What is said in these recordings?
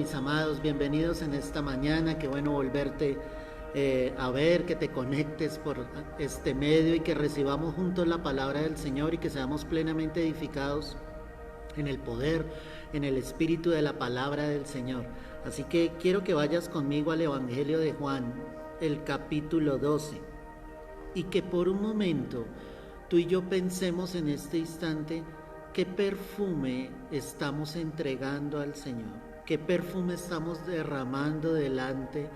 Mis amados, bienvenidos en esta mañana. Qué bueno volverte a ver, que te conectes por este medio y que recibamos juntos la palabra del Señor y que seamos plenamente edificados en el poder, en el espíritu de la palabra del Señor. Así que quiero que vayas conmigo al Evangelio de Juan, el capítulo 12, y que por un momento tú y yo pensemos en este instante qué perfume estamos entregando al Señor. ¿Qué perfume estamos derramando delante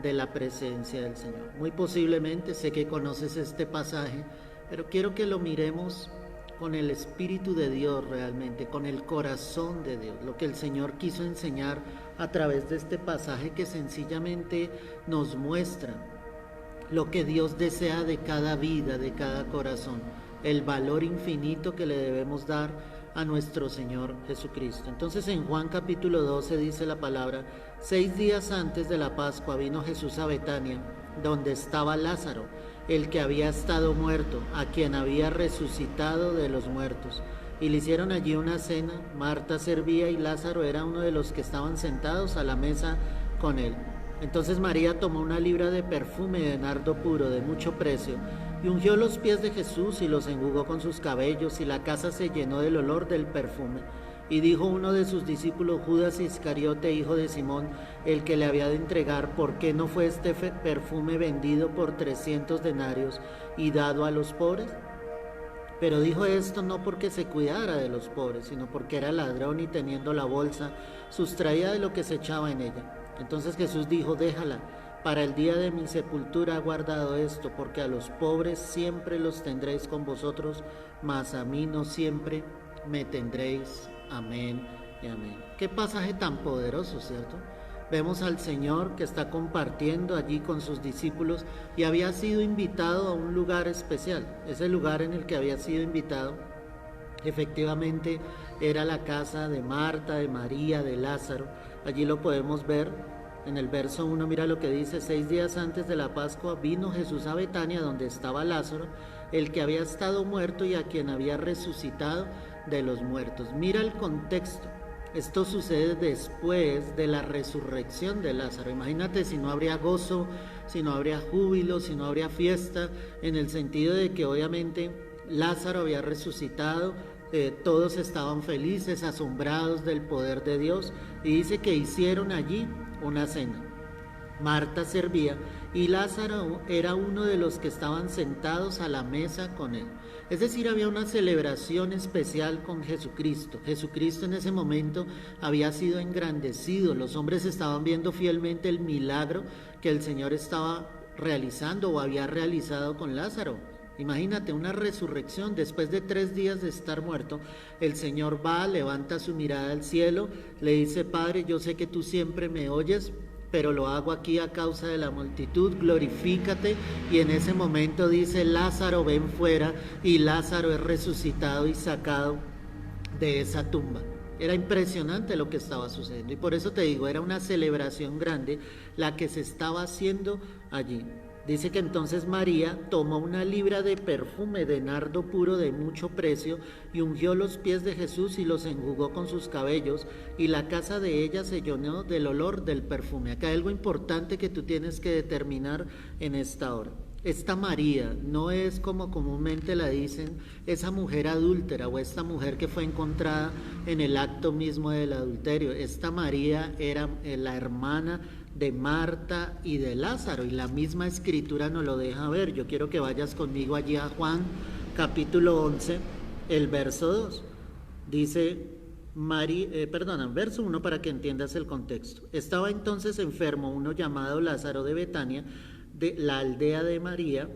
de la presencia del Señor? Muy posiblemente, sé que conoces este pasaje, pero quiero que lo miremos con el Espíritu de Dios realmente, con el corazón de Dios, lo que el Señor quiso enseñar a través de este pasaje que sencillamente nos muestra lo que Dios desea de cada vida, de cada corazón, el valor infinito que le debemos dar a nuestro Señor Jesucristo. Entonces en Juan capítulo 12 dice la palabra: 6 días antes de la Pascua vino Jesús a Betania, donde estaba Lázaro, el que había estado muerto, a quien había resucitado de los muertos. Y le hicieron allí una cena. Marta servía y Lázaro era uno de los que estaban sentados a la mesa con él. Entonces María tomó una libra de perfume de nardo puro de mucho precio y ungió los pies de Jesús y los enjugó con sus cabellos, y la casa se llenó del olor del perfume. Y dijo uno de sus discípulos, Judas Iscariote, hijo de Simón, el que le había de entregar: ¿por qué no fue este perfume vendido por 300 denarios y dado a los pobres? Pero dijo esto no porque se cuidara de los pobres, sino porque era ladrón y teniendo la bolsa sustraía de lo que se echaba en ella. Entonces Jesús dijo: déjala, para el día de mi sepultura ha guardado esto, porque a los pobres siempre los tendréis con vosotros, mas a mí no siempre me tendréis. Amén y amén. Qué pasaje tan poderoso, ¿cierto? Vemos al Señor que está compartiendo allí con sus discípulos y había sido invitado a un lugar especial. Ese lugar en el que había sido invitado efectivamente era la casa de Marta, de María, de Lázaro. Allí lo podemos ver en el verso 1, mira lo que dice: 6 días antes de la Pascua vino Jesús a Betania, donde estaba Lázaro, el que había estado muerto y a quien había resucitado de los muertos. Mira el contexto. Esto sucede después de la resurrección de Lázaro. Imagínate si no habría gozo, si no habría júbilo, si no habría fiesta, en el sentido de que obviamente Lázaro había resucitado, todos estaban felices, asombrados del poder de Dios, y dice que hicieron allí una cena. Marta servía y Lázaro era uno de los que estaban sentados a la mesa con él. Es decir, había una celebración especial con Jesucristo. Jesucristo en ese momento había sido engrandecido. Los hombres estaban viendo fielmente el milagro que el Señor estaba realizando o había realizado con Lázaro. Imagínate una resurrección después de 3 días de estar muerto. El Señor va, levanta su mirada al cielo, le dice: Padre, yo sé que tú siempre me oyes, pero lo hago aquí a causa de la multitud, glorifícate. Y en ese momento dice: Lázaro, ven fuera, y Lázaro es resucitado y sacado de esa tumba. Era impresionante lo que estaba sucediendo, y por eso te digo, era una celebración grande la que se estaba haciendo allí. Dice que entonces María tomó una libra de perfume de nardo puro de mucho precio y ungió los pies de Jesús y los enjugó con sus cabellos, y la casa de ella se llenó del olor del perfume. Acá hay algo importante que tú tienes que determinar en esta hora. Esta María no es, como comúnmente la dicen, esa mujer adúltera o esta mujer que fue encontrada en el acto mismo del adulterio. Esta María era la hermana de Marta y de Lázaro, y la misma escritura nos lo deja ver. Yo quiero que vayas conmigo allí a Juan capítulo 11, el verso 2. Dice verso 1 para que entiendas el contexto. Estaba entonces enfermo uno llamado Lázaro de Betania, de la aldea de María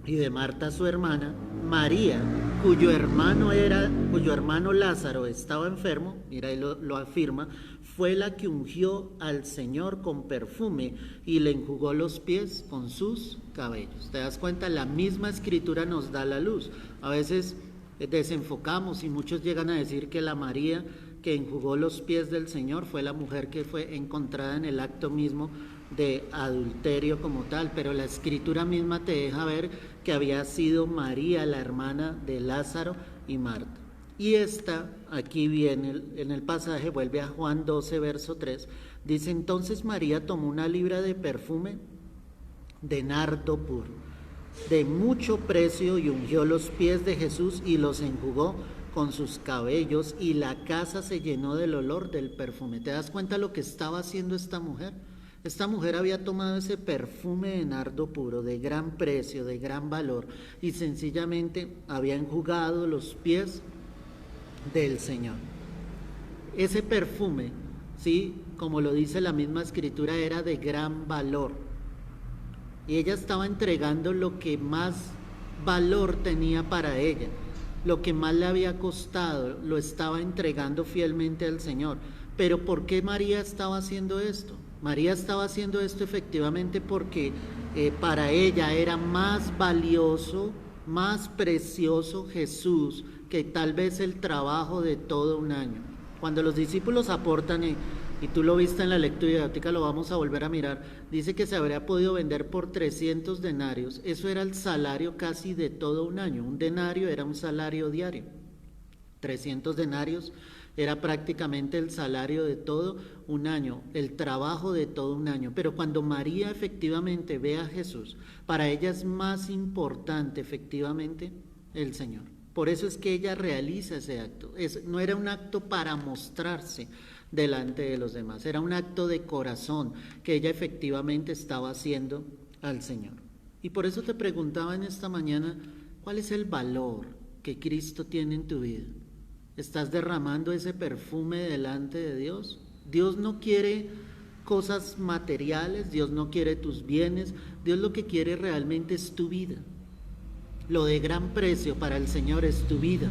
y de Marta su hermana. María, cuyo hermano Lázaro estaba enfermo, mira, ahí lo afirma, fue la que ungió al Señor con perfume y le enjugó los pies con sus cabellos. ¿Te das cuenta? La misma escritura nos da la luz. A veces desenfocamos y muchos llegan a decir que la María que enjugó los pies del Señor fue la mujer que fue encontrada en el acto mismo de adulterio como tal, pero la escritura misma te deja ver que había sido María, la hermana de Lázaro y Marta. Y esta aquí viene en el pasaje, vuelve a Juan 12, verso 3, dice: entonces María tomó una libra de perfume de nardo puro, de mucho precio, y ungió los pies de Jesús y los enjugó con sus cabellos, y la casa se llenó del olor del perfume. ¿Te das cuenta lo que estaba haciendo esta mujer? Esta mujer había tomado ese perfume de nardo puro, de gran precio, de gran valor, y sencillamente había enjugado los pies del Señor. Ese perfume, sí, como lo dice la misma escritura, era de gran valor, y ella estaba entregando lo que más valor tenía para ella, lo que más le había costado, lo estaba entregando fielmente al Señor. Pero ¿por qué María estaba haciendo esto? María estaba haciendo esto efectivamente porque para ella era más valioso, más precioso Jesús que tal vez el trabajo de todo un año. Cuando los discípulos aportan, y tú lo viste en la lectura didáctica, lo vamos a volver a mirar, dice que se habría podido vender por 300 denarios. Eso era el salario casi de todo un año. Un denario era un salario diario. 300 denarios era prácticamente el salario de todo un año, el trabajo de todo un año. Pero cuando María efectivamente ve a Jesús, para ella es más importante efectivamente el Señor. Por eso es que ella realiza ese acto. No era un acto para mostrarse delante de los demás, era un acto de corazón que ella efectivamente estaba haciendo al Señor. Y por eso te preguntaba en esta mañana, ¿cuál es el valor que Cristo tiene en tu vida? ¿Estás derramando ese perfume delante de Dios? Dios no quiere cosas materiales, Dios no quiere tus bienes, Dios lo que quiere realmente es tu vida. Lo de gran precio para el Señor es tu vida.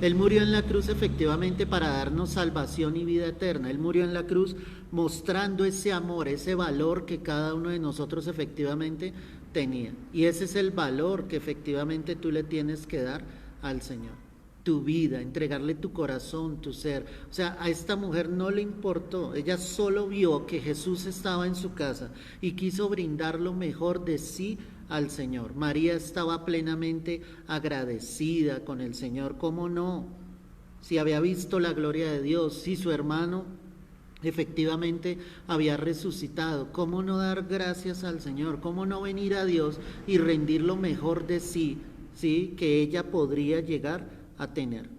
Él murió en la cruz efectivamente para darnos salvación y vida eterna. Él murió en la cruz mostrando ese amor, ese valor que cada uno de nosotros efectivamente tenía. Y ese es el valor que efectivamente tú le tienes que dar al Señor. Tu vida, entregarle tu corazón, tu ser. O sea, a esta mujer no le importó. Ella solo vio que Jesús estaba en su casa y quiso brindar lo mejor de sí al Señor. María estaba plenamente agradecida con el Señor. ¿Cómo no? Si había visto la gloria de Dios, si su hermano efectivamente había resucitado, ¿cómo no dar gracias al Señor? ¿Cómo no venir a Dios y rendir lo mejor de sí, sí, que ella podría llegar a tener?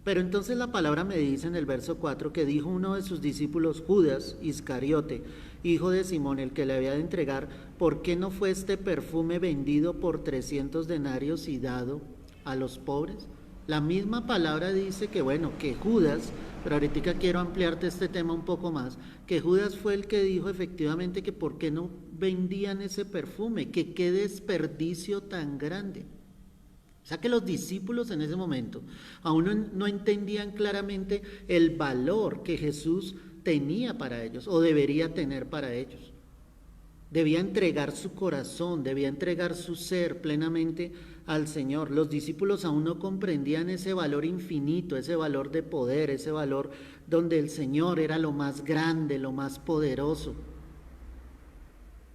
Pero entonces la palabra me dice en el verso 4 que dijo uno de sus discípulos, Judas Iscariote, hijo de Simón, el que le había de entregar: ¿por qué no fue este perfume vendido por 300 denarios y dado a los pobres? La misma palabra dice que que Judas, pero ahorita quiero ampliarte este tema un poco más, que Judas fue el que dijo efectivamente que por qué no vendían ese perfume, que qué desperdicio tan grande. O sea que los discípulos en ese momento aún no entendían claramente el valor que Jesús tenía para ellos o debería tener para ellos. Debía entregar su corazón, debía entregar su ser plenamente al Señor. Los discípulos aún no comprendían ese valor infinito, ese valor de poder, ese valor donde el Señor era lo más grande, lo más poderoso.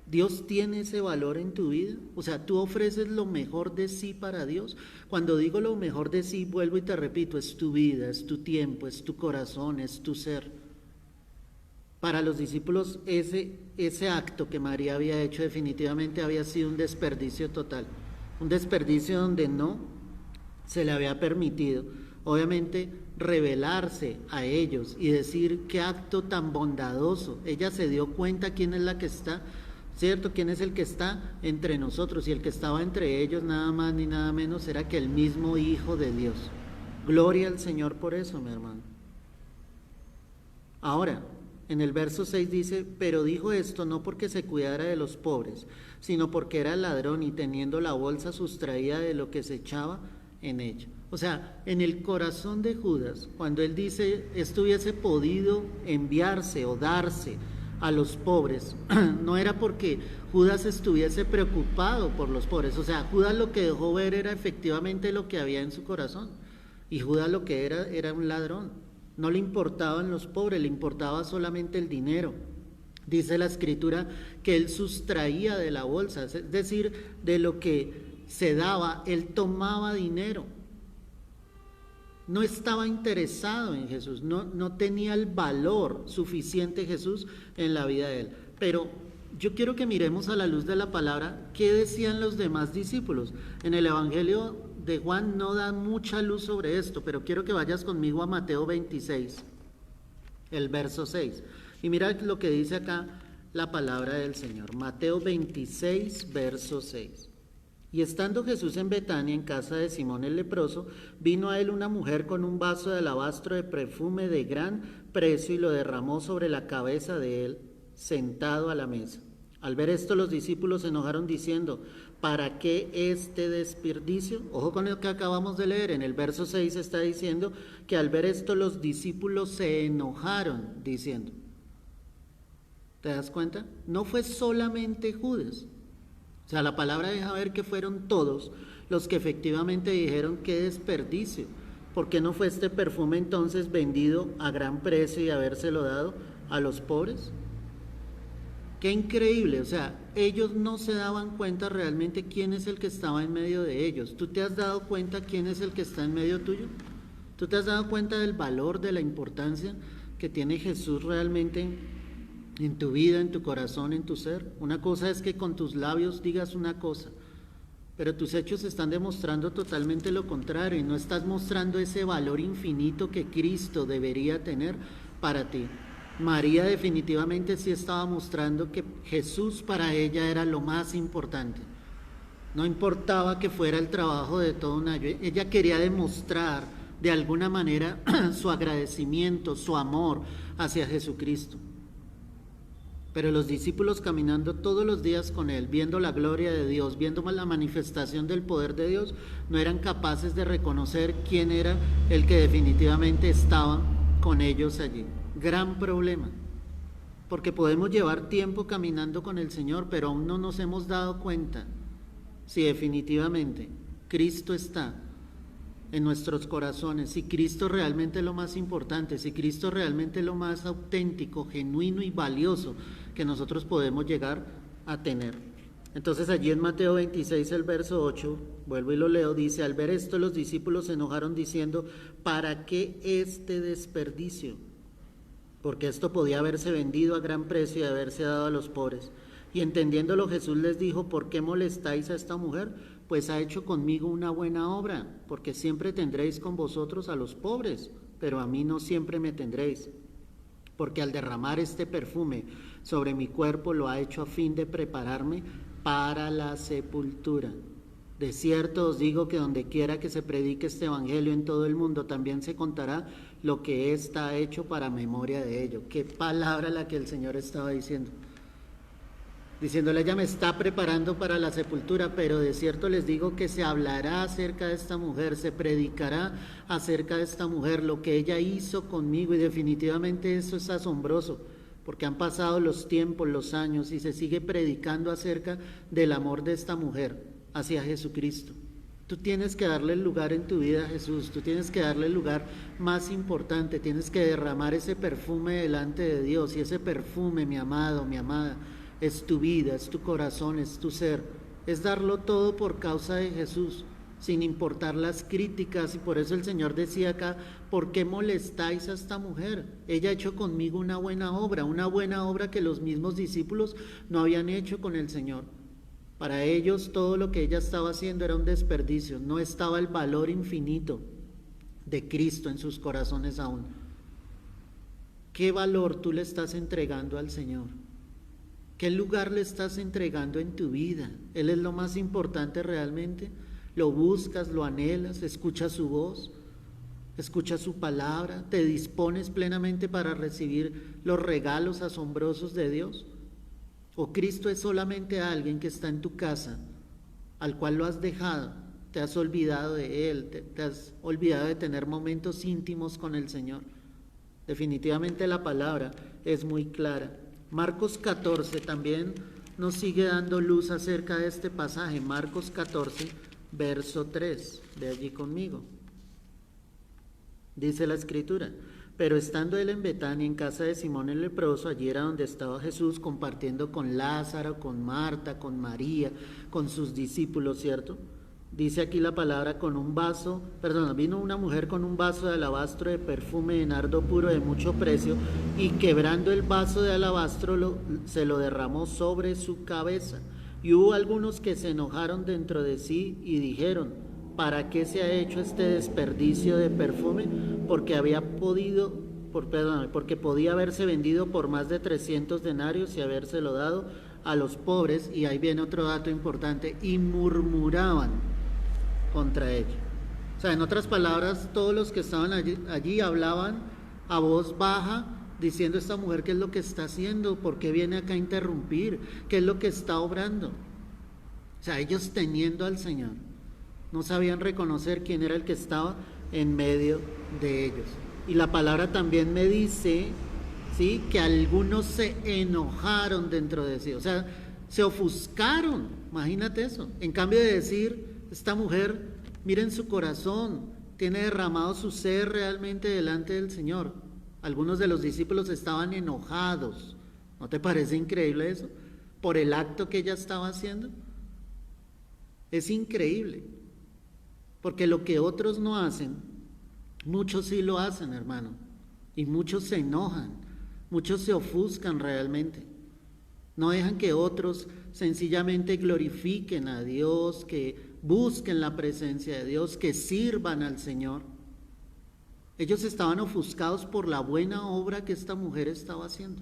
¿Dios tiene ese valor en tu vida? O sea, ¿tú ofreces lo mejor de sí para Dios? Cuando digo lo mejor de sí, vuelvo y te repito, es tu vida, es tu tiempo, es tu corazón, es tu ser. Para los discípulos ese acto que María había hecho definitivamente había sido un desperdicio total, un desperdicio donde no se le había permitido, obviamente, revelarse a ellos y decir qué acto tan bondadoso. Ella se dio cuenta quién es la que está, ¿cierto? ¿Quién es el que está entre nosotros? Y el que estaba entre ellos nada más ni nada menos era que el mismo Hijo de Dios. Gloria al Señor por eso, mi hermano. Ahora, en el verso 6 dice: pero dijo esto no porque se cuidara de los pobres, sino porque era ladrón y teniendo la bolsa sustraía de lo que se echaba en ella. O sea, en el corazón de Judas, cuando él dice esto hubiese podido enviarse o darse a los pobres, no era porque Judas estuviese preocupado por los pobres. O sea, Judas lo que dejó ver era efectivamente lo que había en su corazón, y Judas lo que era un ladrón. No le importaban los pobres, le importaba solamente el dinero. Dice la escritura que él sustraía de la bolsa, es decir, de lo que se daba, él tomaba dinero. No estaba interesado en Jesús, no tenía el valor suficiente Jesús en la vida de él. Pero yo quiero que miremos a la luz de la palabra qué decían los demás discípulos. En el Evangelio de Juan no da mucha luz sobre esto, pero quiero que vayas conmigo a Mateo 26, el verso 6. Y mira lo que dice acá la palabra del Señor. Mateo 26, verso 6. Y estando Jesús en Betania, en casa de Simón el leproso, vino a él una mujer con un vaso de alabastro de perfume de gran precio y lo derramó sobre la cabeza de él, sentado a la mesa. Al ver esto, los discípulos se enojaron diciendo: ¿para qué este desperdicio? Ojo con lo que acabamos de leer. En el verso 6 está diciendo que al ver esto, los discípulos se enojaron diciendo. ¿Te das cuenta? No fue solamente Judas. O sea, la palabra deja ver que fueron todos los que efectivamente dijeron: qué desperdicio. ¿Por qué no fue este perfume entonces vendido a gran precio y habérselo dado a los pobres? Qué increíble. O sea, ellos no se daban cuenta realmente quién es el que estaba en medio de ellos. ¿Tú te has dado cuenta quién es el que está en medio tuyo? ¿Tú te has dado cuenta del valor, de la importancia que tiene Jesús realmente en tu vida, en tu corazón, en tu ser? Una cosa es que con tus labios digas una cosa, pero tus hechos están demostrando totalmente lo contrario y no estás mostrando ese valor infinito que Cristo debería tener para ti. María definitivamente sí estaba mostrando que Jesús para ella era lo más importante. No importaba que fuera el trabajo de todo un año, ella quería demostrar de alguna manera su agradecimiento, su amor hacia Jesucristo. Pero los discípulos, caminando todos los días con él, viendo la gloria de Dios, viendo la manifestación del poder de Dios, no eran capaces de reconocer quién era el que definitivamente estaba con ellos allí. Gran problema, porque podemos llevar tiempo caminando con el Señor, pero aún no nos hemos dado cuenta si definitivamente Cristo está en nuestros corazones, si Cristo realmente es lo más importante, si Cristo realmente es lo más auténtico, genuino y valioso que nosotros podemos llegar a tener. Entonces allí en Mateo 26, el verso 8, vuelvo y lo leo, dice: al ver esto los discípulos se enojaron diciendo: ¿para qué este desperdicio? Porque esto podía haberse vendido a gran precio y haberse dado a los pobres. Y entendiéndolo, Jesús les dijo: ¿por qué molestáis a esta mujer? Pues ha hecho conmigo una buena obra, porque siempre tendréis con vosotros a los pobres, pero a mí no siempre me tendréis. Porque al derramar este perfume sobre mi cuerpo lo ha hecho a fin de prepararme para la sepultura. De cierto os digo que donde quiera que se predique este evangelio en todo el mundo, también se contará lo que está hecho para memoria de ello. Qué palabra la que el Señor estaba diciendo. Diciéndole: ella me está preparando para la sepultura, pero de cierto les digo que se hablará acerca de esta mujer, se predicará acerca de esta mujer, lo que ella hizo conmigo, y definitivamente eso es asombroso, porque han pasado los tiempos, los años, y se sigue predicando acerca del amor de esta mujer hacia Jesucristo. Tú tienes que darle el lugar en tu vida a Jesús, tú tienes que darle el lugar más importante, tienes que derramar ese perfume delante de Dios, y ese perfume, mi amado, mi amada, es tu vida, es tu corazón, es tu ser, es darlo todo por causa de Jesús, sin importar las críticas. Y por eso el Señor decía acá: ¿por qué molestáis a esta mujer? Ella ha hecho conmigo una buena obra que los mismos discípulos no habían hecho con el Señor. Para ellos todo lo que ella estaba haciendo era un desperdicio, no estaba el valor infinito de Cristo en sus corazones aún. ¿Qué valor tú le estás entregando al Señor? ¿Qué lugar le estás entregando en tu vida? ¿Él es lo más importante realmente? ¿Lo buscas, lo anhelas, escuchas su voz, escuchas su palabra, te dispones plenamente para recibir los regalos asombrosos de Dios? ¿O Cristo es solamente alguien que está en tu casa, al cual lo has dejado, te has olvidado de Él, te has olvidado de tener momentos íntimos con el Señor? Definitivamente la palabra es muy clara. Marcos 14 también nos sigue dando luz acerca de este pasaje. Marcos 14, verso 3, ve allí conmigo. Dice la Escritura: pero estando él en Betania, en casa de Simón el leproso, allí era donde estaba Jesús compartiendo con Lázaro, con Marta, con María, con sus discípulos, ¿cierto? Dice aquí la palabra vino una mujer con un vaso de alabastro de perfume de nardo puro de mucho precio, y quebrando el vaso de alabastro se lo derramó sobre su cabeza. Y hubo algunos que se enojaron dentro de sí y dijeron: ¿para qué se ha hecho este desperdicio de perfume? Porque podía haberse vendido por más de 300 denarios y habérselo dado a los pobres. Y ahí viene otro dato importante: y murmuraban contra ella. O sea, en otras palabras, todos los que estaban allí hablaban a voz baja, diciendo: esta mujer, ¿qué es lo que está haciendo? ¿Por qué viene acá a interrumpir? ¿Qué es lo que está obrando? O sea, ellos teniendo al Señor, no sabían reconocer quién era el que estaba en medio de ellos. Y la palabra también me dice, ¿sí?, que algunos se enojaron dentro de sí, o sea, se ofuscaron. Imagínate eso. En cambio de decir: esta mujer, miren su corazón, tiene derramado su ser realmente delante del Señor. Algunos de los discípulos estaban enojados. ¿No te parece increíble eso? Por el acto que ella estaba haciendo. Es increíble. Porque lo que otros no hacen, muchos sí lo hacen, hermano. Y muchos se enojan, muchos se ofuscan realmente. No dejan que otros sencillamente glorifiquen a Dios, que busquen la presencia de Dios, que sirvan al Señor. Ellos estaban ofuscados por la buena obra que esta mujer estaba haciendo.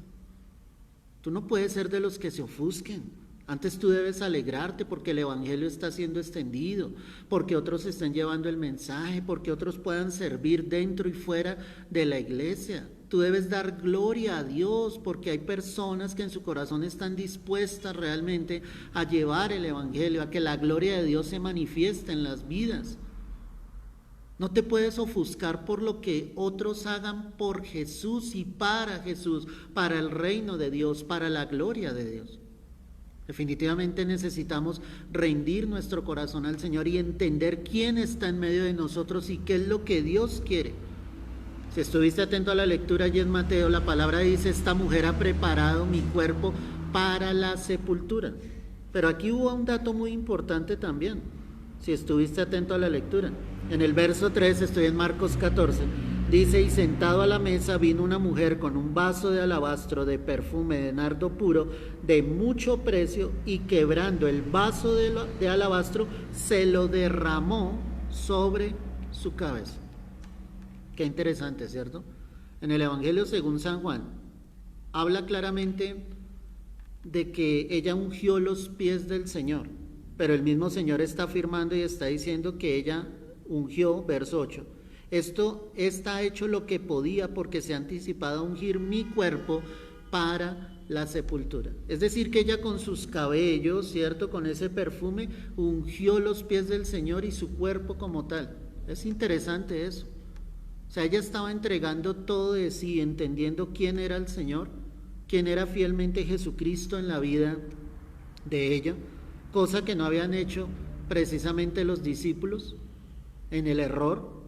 Tú no puedes ser de los que se ofusquen. Antes tú debes alegrarte porque el evangelio está siendo extendido, porque otros están llevando el mensaje, porque otros puedan servir dentro y fuera de la iglesia. Tú debes dar gloria a Dios porque hay personas que en su corazón están dispuestas realmente a llevar el evangelio, a que la gloria de Dios se manifieste en las vidas. No te puedes ofuscar por lo que otros hagan por Jesús y para Jesús, para el reino de Dios, para la gloria de Dios. Definitivamente necesitamos rendir nuestro corazón al Señor y entender quién está en medio de nosotros y qué es lo que Dios quiere. Si estuviste atento a la lectura allí en Mateo, la palabra dice: esta mujer ha preparado mi cuerpo para la sepultura. Pero aquí hubo un dato muy importante también, si estuviste atento a la lectura. En el verso 3, estoy en Marcos 14, dice: y sentado a la mesa vino una mujer con un vaso de alabastro de perfume de nardo puro de mucho precio, y quebrando el vaso de alabastro se lo derramó sobre su cabeza. Qué interesante, ¿cierto? En el Evangelio según San Juan habla claramente de que ella ungió los pies del Señor, pero el mismo Señor está afirmando y está diciendo que ella ungió, verso 8, esta ha hecho lo que podía porque se ha anticipado a ungir mi cuerpo para la sepultura. Es decir, que ella con sus cabellos, ¿cierto?, con ese perfume, ungió los pies del Señor y su cuerpo como tal. Es interesante eso. O sea, ella estaba entregando todo de sí, entendiendo quién era el Señor, quién era fielmente Jesucristo en la vida de ella, cosa que no habían hecho precisamente los discípulos en el error,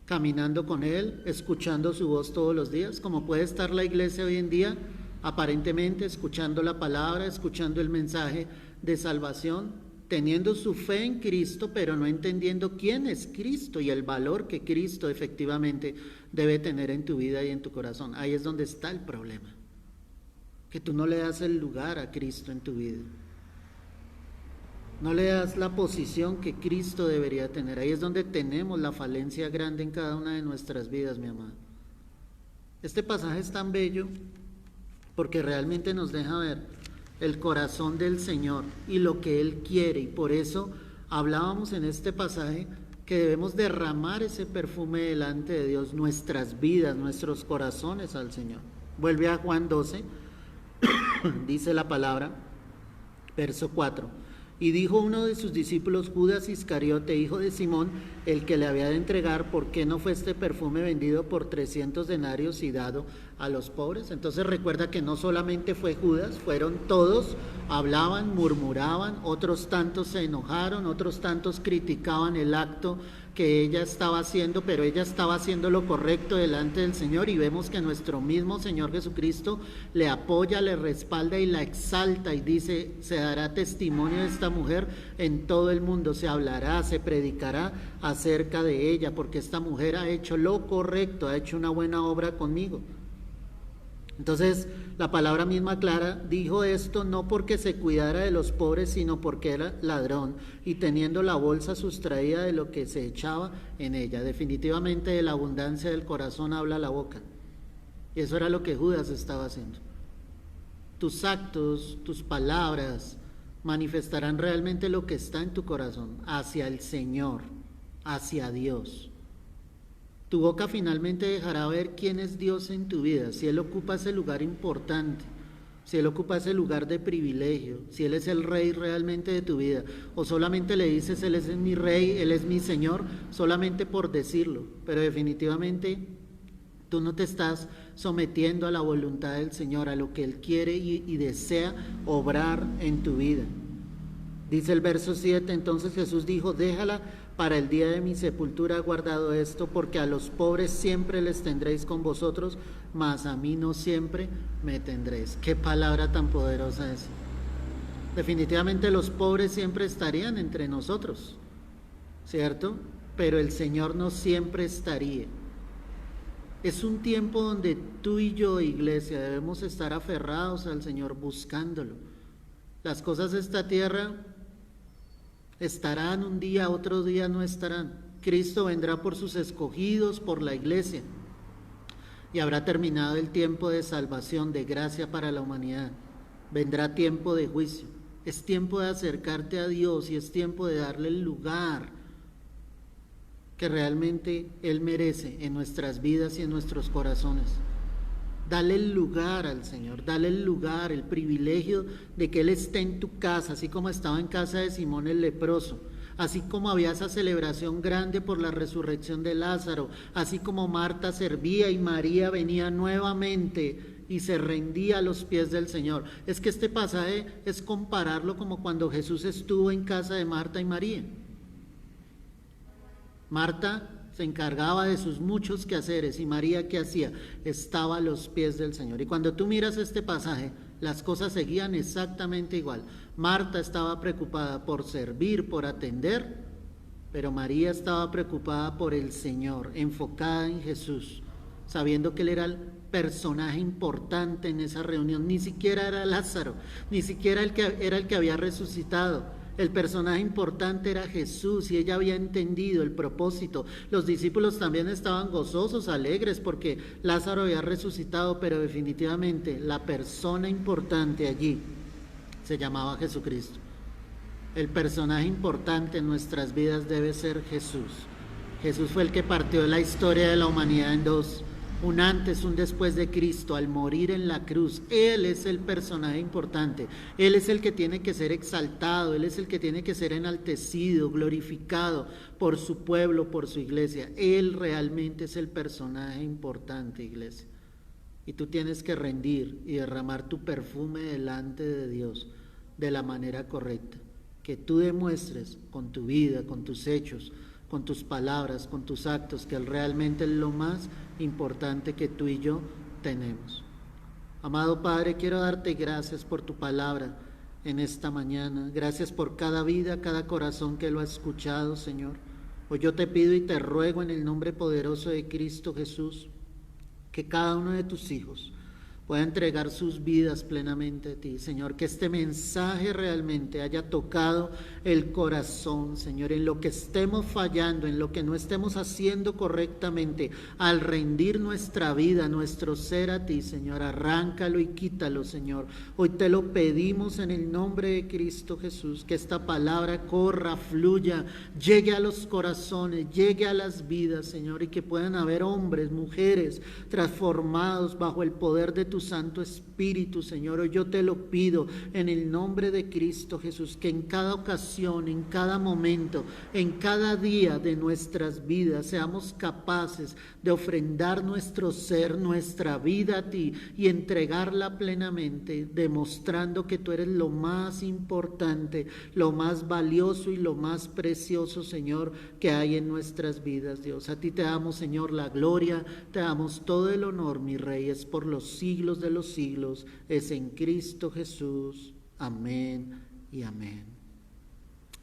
caminando con Él, escuchando su voz todos los días, como puede estar la iglesia hoy en día, aparentemente escuchando la palabra, escuchando el mensaje de salvación, teniendo su fe en Cristo, pero no entendiendo quién es Cristo y el valor que Cristo efectivamente debe tener en tu vida y en tu corazón. Ahí es donde está el problema, que tú no le das el lugar a Cristo en tu vida, no le das la posición que Cristo debería tener. Ahí es donde tenemos la falencia grande en cada una de nuestras vidas, mi amado. Este pasaje es tan bello porque realmente nos deja ver el corazón del Señor y lo que Él quiere, y por eso hablábamos en este pasaje que debemos derramar ese perfume delante de Dios, nuestras vidas, nuestros corazones al Señor. Vuelve a Juan 12, dice la palabra, verso 4: y dijo uno de sus discípulos, Judas Iscariote, hijo de Simón, el que le había de entregar, ¿por qué no fue este perfume vendido por 300 denarios y dado a los pobres. Entonces recuerda que no solamente fue Judas, fueron todos, hablaban, murmuraban, otros tantos se enojaron, otros tantos criticaban el acto que ella estaba haciendo, pero ella estaba haciendo lo correcto delante del Señor, y vemos que nuestro mismo Señor Jesucristo le apoya, le respalda y la exalta, y dice: se dará testimonio de esta mujer en todo el mundo, se hablará, se predicará acerca de ella, porque esta mujer ha hecho lo correcto, ha hecho una buena obra conmigo. Entonces la palabra misma clara dijo esto no porque se cuidara de los pobres, sino porque era ladrón y teniendo la bolsa sustraída de lo que se echaba en ella. Definitivamente de la abundancia del corazón habla la boca, y eso era lo que Judas estaba haciendo. Tus actos, tus palabras manifestarán realmente lo que está en tu corazón hacia el Señor, hacia Dios. Tu boca finalmente dejará ver quién es Dios en tu vida, si Él ocupa ese lugar importante, si Él ocupa ese lugar de privilegio, si Él es el rey realmente de tu vida, o solamente le dices: Él es mi rey, Él es mi Señor, solamente por decirlo, pero definitivamente tú no te estás sometiendo a la voluntad del Señor, a lo que Él quiere y desea obrar en tu vida. Dice el verso 7, entonces Jesús dijo: déjala, para el día de mi sepultura he guardado esto, porque a los pobres siempre les tendréis con vosotros, mas a mí no siempre me tendréis. Qué palabra tan poderosa es. Definitivamente los pobres siempre estarían entre nosotros, ¿cierto? Pero el Señor no siempre estaría. Es un tiempo donde tú y yo, iglesia, debemos estar aferrados al Señor, buscándolo. Las cosas de esta tierra estarán un día, otro día no estarán. Cristo vendrá por sus escogidos, por la iglesia, y habrá terminado el tiempo de salvación, de gracia para la humanidad. Vendrá tiempo de juicio. Es tiempo de acercarte a Dios y es tiempo de darle el lugar que realmente Él merece en nuestras vidas y en nuestros corazones. Dale el lugar al Señor, dale el lugar, el privilegio de que Él esté en tu casa, así como estaba en casa de Simón el leproso, así como había esa celebración grande por la resurrección de Lázaro, así como Marta servía y María venía nuevamente y se rendía a los pies del Señor. Es que este pasaje es compararlo como cuando Jesús estuvo en casa de Marta y María. Marta se encargaba de sus muchos quehaceres, y María, ¿qué hacía? Estaba a los pies del Señor. Y cuando tú miras este pasaje, las cosas seguían exactamente igual. Marta estaba preocupada por servir, por atender, pero María estaba preocupada por el Señor, enfocada en Jesús, sabiendo que Él era el personaje importante en esa reunión. Ni siquiera era Lázaro, ni siquiera era el que había resucitado. El personaje importante era Jesús, y ella había entendido el propósito. Los discípulos también estaban gozosos, alegres, porque Lázaro había resucitado, pero definitivamente la persona importante allí se llamaba Jesucristo. El personaje importante en nuestras vidas debe ser Jesús. Jesús fue el que partió la historia de la humanidad en dos, un antes, un después de Cristo, al morir en la cruz. Él es el personaje importante, Él es el que tiene que ser exaltado, Él es el que tiene que ser enaltecido, glorificado por su pueblo, por su iglesia. Él realmente es el personaje importante, iglesia. Y tú tienes que rendir y derramar tu perfume delante de Dios de la manera correcta, que tú demuestres con tu vida, con tus hechos, con tus palabras, con tus actos, que Él realmente es lo más importante que tú y yo tenemos. Amado Padre, quiero darte gracias por tu palabra en esta mañana. Gracias por cada vida, cada corazón que lo ha escuchado, Señor. Hoy yo te pido y te ruego en el nombre poderoso de Cristo Jesús, que cada uno de tus hijos pueda entregar sus vidas plenamente a ti, Señor, que este mensaje realmente haya tocado el corazón, Señor, en lo que estemos fallando, en lo que no estemos haciendo correctamente, al rendir nuestra vida, nuestro ser a ti, Señor, arráncalo y quítalo, Señor. Hoy te lo pedimos en el nombre de Cristo Jesús, que esta palabra corra, fluya, llegue a los corazones, llegue a las vidas, Señor, y que puedan haber hombres, mujeres transformados bajo el poder de tu Santo Espíritu, Señor. Hoy yo te lo pido en el nombre de Cristo Jesús, que en cada ocasión, en cada momento, en cada día de nuestras vidas seamos capaces de ofrendar nuestro ser, nuestra vida a ti y entregarla plenamente, demostrando que tú eres lo más importante, lo más valioso y lo más precioso, Señor, que hay en nuestras vidas, Dios. A ti te damos, Señor, la gloria, te damos todo el honor, mi Rey, es por los siglos de los siglos, es en Cristo Jesús. Amén y amén.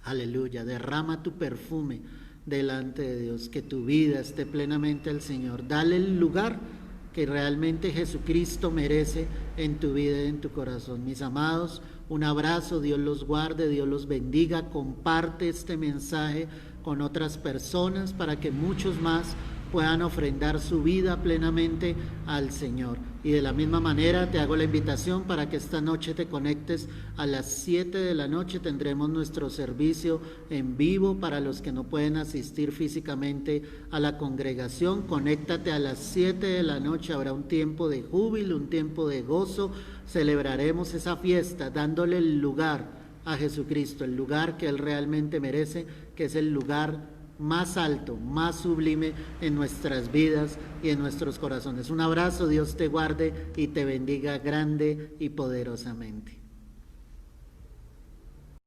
Aleluya, derrama tu perfume delante de Dios, que tu vida esté plenamente al Señor. Dale el lugar que realmente Jesucristo merece en tu vida y en tu corazón. Mis amados, un abrazo, Dios los guarde, Dios los bendiga. Comparte este mensaje con otras personas para que muchos más puedan ofrendar su vida plenamente al Señor. Y de la misma manera te hago la invitación para que esta noche te conectes a las 7 de la noche. Tendremos nuestro servicio en vivo para los que no pueden asistir físicamente a la congregación. Conéctate a las 7 de la noche, habrá un tiempo de júbilo, un tiempo de gozo. Celebraremos esa fiesta dándole el lugar a Jesucristo, el lugar que Él realmente merece, que es el lugar más alto, más sublime en nuestras vidas y en nuestros corazones. Un abrazo, Dios te guarde y te bendiga grande y poderosamente.